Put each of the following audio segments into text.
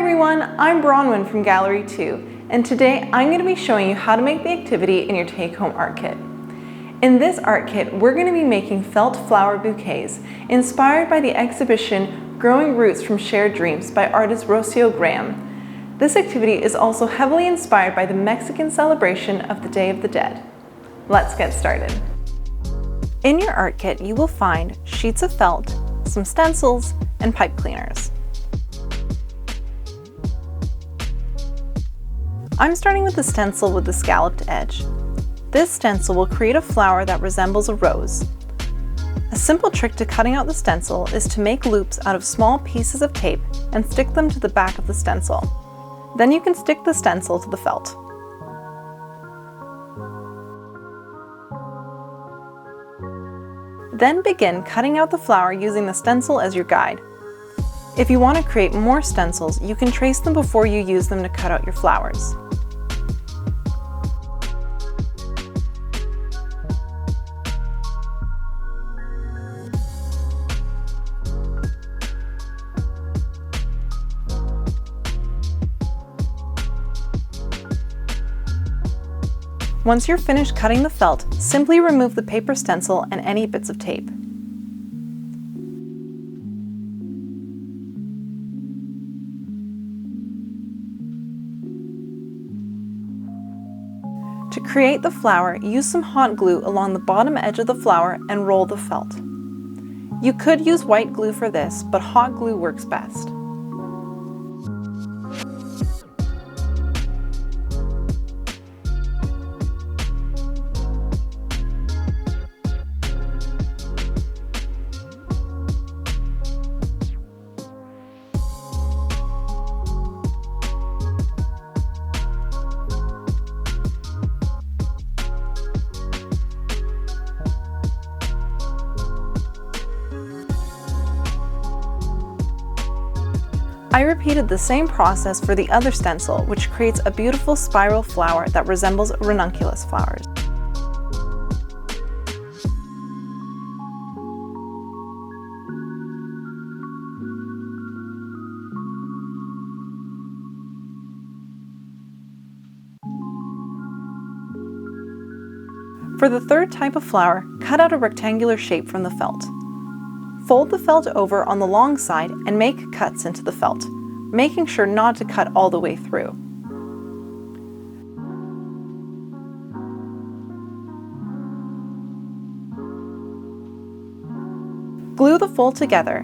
everyone, I'm Bronwyn from Gallery 2, and today I'm going to be showing you how to make the activity in your take-home art kit. In this art kit, we're going to be making felt flower bouquets inspired by the exhibition Growing Roots from Shared Dreams by artist Rocio Graham. This activity is also heavily inspired by the Mexican celebration of the Day of the Dead. Let's get started. In your art kit, you will find sheets of felt, some stencils, and pipe cleaners. I'm starting with the stencil with the scalloped edge. This stencil will create a flower that resembles a rose. A simple trick to cutting out the stencil is to make loops out of small pieces of tape and stick them to the back of the stencil. Then you can stick the stencil to the felt. Then begin cutting out the flower using the stencil as your guide. If you want to create more stencils, you can trace them before you use them to cut out your flowers. Once you're finished cutting the felt, simply remove the paper stencil and any bits of tape. To create the flower, use some hot glue along the bottom edge of the flower and roll the felt. You could use white glue for this, but hot glue works best. I repeated the same process for the other stencil, which creates a beautiful spiral flower that resembles ranunculus flowers. For the third type of flower, cut out a rectangular shape from the felt. Fold the felt over on the long side and make cuts into the felt, making sure not to cut all the way through. Glue the fold together,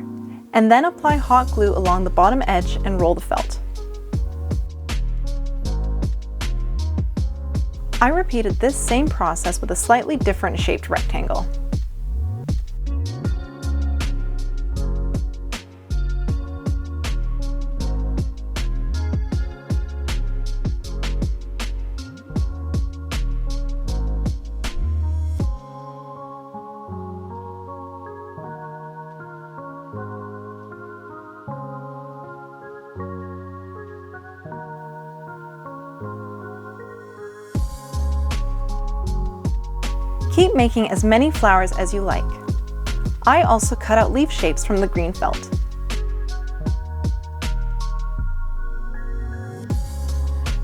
and then apply hot glue along the bottom edge and roll the felt. I repeated this same process with a slightly different shaped rectangle. Keep making as many flowers as you like. I also cut out leaf shapes from the green felt.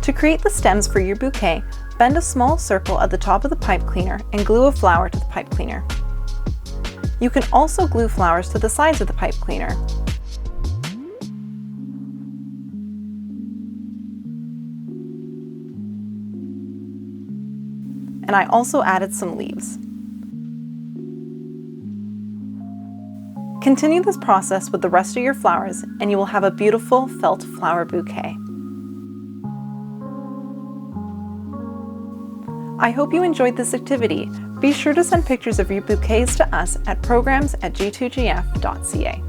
To create the stems for your bouquet, bend a small circle at the top of the pipe cleaner and glue a flower to the pipe cleaner. You can also glue flowers to the sides of the pipe cleaner. And I also added some leaves. Continue this process with the rest of your flowers and you will have a beautiful felt flower bouquet. I hope you enjoyed this activity. Be sure to send pictures of your bouquets to us at programs@g2gf.ca.